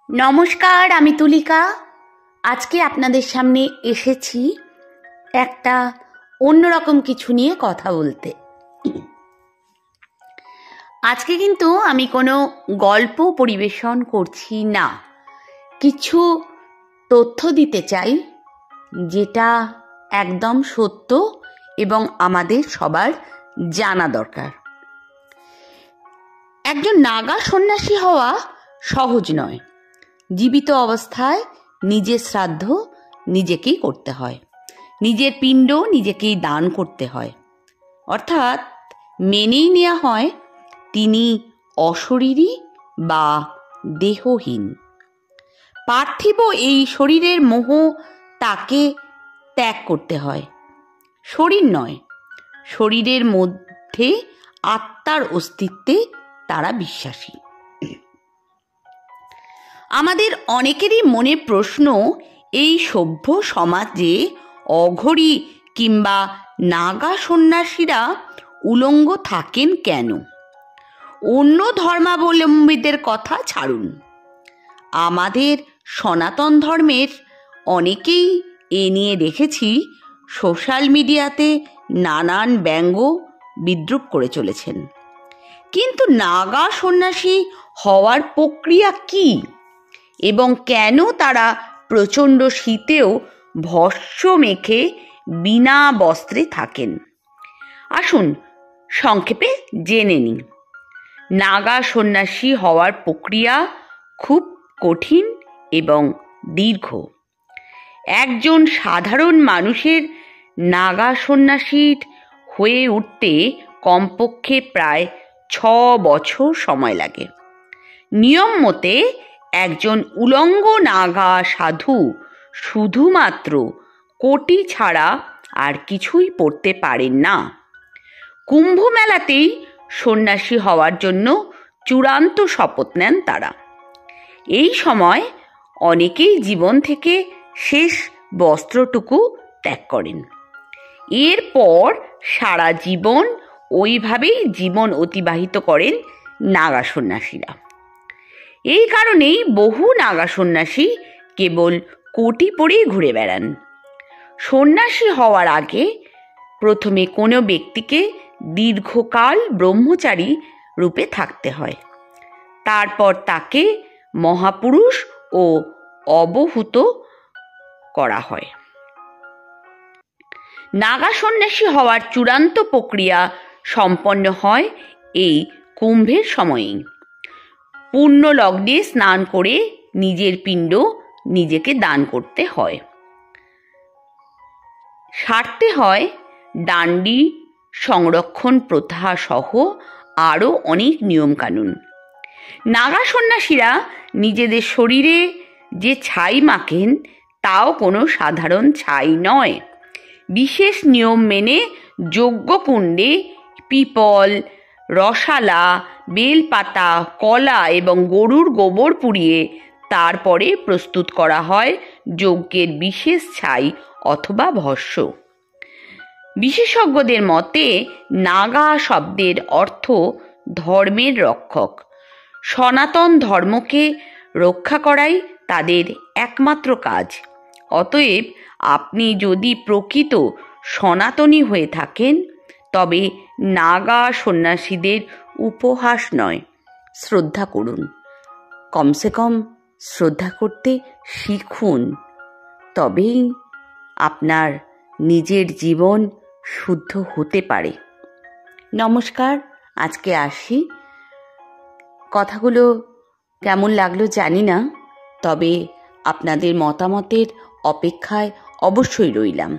নমস্কার, আমি তুলিকা। আজকে আপনাদের সামনে এসেছি একটা অন্যরকম কিছু নিয়ে কথা বলতে। আজকে কিন্তু আমি কোনো গল্প পরিবেশন করছি না, কিছু তথ্য দিতে চাই যেটা একদম সত্য এবং আমাদের সবার জানা দরকার। একজন নাগা সন্ন্যাসী হওয়া সহজ নয়। জীবিত অবস্থায় নিজের শ্রাদ্ধ নিজেকেই করতে হয়, নিজের পিণ্ড নিজেকেই দান করতে হয়, অর্থাৎ মেনেই নেওয়া হয় তিনি অশরীরী বা দেহহীন। পার্থিব এই শরীরের মোহ তাকে ত্যাগ করতে হয়। শরীর নয়, শরীরের মধ্যে আত্মার অস্তিত্বে তারা বিশ্বাসী। আমাদের অনেকেরই মনে প্রশ্ন, এই সভ্য সমাজে অঘরী কিংবা নাগা সন্ন্যাসীরা উলঙ্গ থাকেন কেন? অন্য ধর্মাবলম্বীদের কথা ছাড়ুন, আমাদের সনাতন ধর্মের অনেকেই এ নিয়ে দেখেছি সোশ্যাল মিডিয়াতে নানান ব্যঙ্গ বিদ্রূপ করে চলেছেন। কিন্তু নাগা সন্ন্যাসী হওয়ার প্রক্রিয়া কী এবং কেন তারা প্রচণ্ড শীতেও ভস্ম মেখে বিনা বস্ত্রে থাকেন, আসুন সংক্ষেপে জেনে নিন। নাগা সন্ন্যাসী হওয়ার প্রক্রিয়া খুব কঠিন এবং দীর্ঘ। একজন সাধারণ মানুষের নাগা সন্ন্যাসীর হয়ে উঠতে কমপক্ষে প্রায় 6 বছর সময় লাগে। নিয়ম মতে একজন উলঙ্গ নাগা সাধু শুধুমাত্র কোটি ছাড়া আর কিছুই পরতে পারেন না। কুম্ভ মেলাতেই সন্ন্যাসী হওয়ার জন্য চূড়ান্ত শপথ নেন তারা। এই সময় অনেকেই জীবন থেকে শেষ বস্ত্রটুকু ত্যাগ করেন। এরপর সারা জীবন ওইভাবেই জীবন অতিবাহিত করেন নাগা সন্ন্যাসীরা। এই কারণেই বহু নাগা সন্ন্যাসী কেবল কোটি পরেই ঘুরে বেড়ান। সন্ন্যাসী হওয়ার আগে প্রথমে কোনো ব্যক্তিকে দীর্ঘকাল ব্রহ্মচারী রূপে থাকতে হয়, তারপর তাকে মহাপুরুষ ও অবভূত করা হয়। নাগা সন্ন্যাসী হওয়ার চূড়ান্ত প্রক্রিয়া সম্পন্ন হয় এই কুম্ভের সময়েই। পূর্ণ লগ্নে স্নান করে নিজের পিণ্ড নিজেকে দান করতে হয়। সারতে হয় ডান্ডি সংরক্ষণ প্রথা সহ আরও অনেক নিয়মকানুন। নাগা সন্ন্যাসীরা নিজেদের শরীরে যে ছাই মাখেন তাও কোনো সাধারণ ছাই নয়। বিশেষ নিয়ম মেনে যজ্ঞকুণ্ডে পিপল, রসালা, বেলপাতা, কলা এবং গরুর গোবর পুড়িয়ে তারপরে প্রস্তুত করা হয় যজ্ঞের বিশেষ ছাই অথবা ভস্ম। বিশেষজ্ঞদের মতে নাগা শব্দের অর্থ ধর্মের রক্ষক। সনাতন ধর্মকে রক্ষা করাই তাদের একমাত্র কাজ। অতএব আপনি যদি প্রকৃত সনাতনী হয়ে থাকেন তবে নাগা সন্ন্যাসীদের উপহাস নয়, শ্রদ্ধা করুন। কমসে কম শ্রদ্ধা করতে শিখুন, তবেই আপনার নিজের জীবন শুদ্ধ হতে পারে। নমস্কার, আজকে আসি। কথাগুলো কেমন লাগলো জানি না, তবে আপনাদের মতামতের অপেক্ষায় অবশ্যই রইলাম।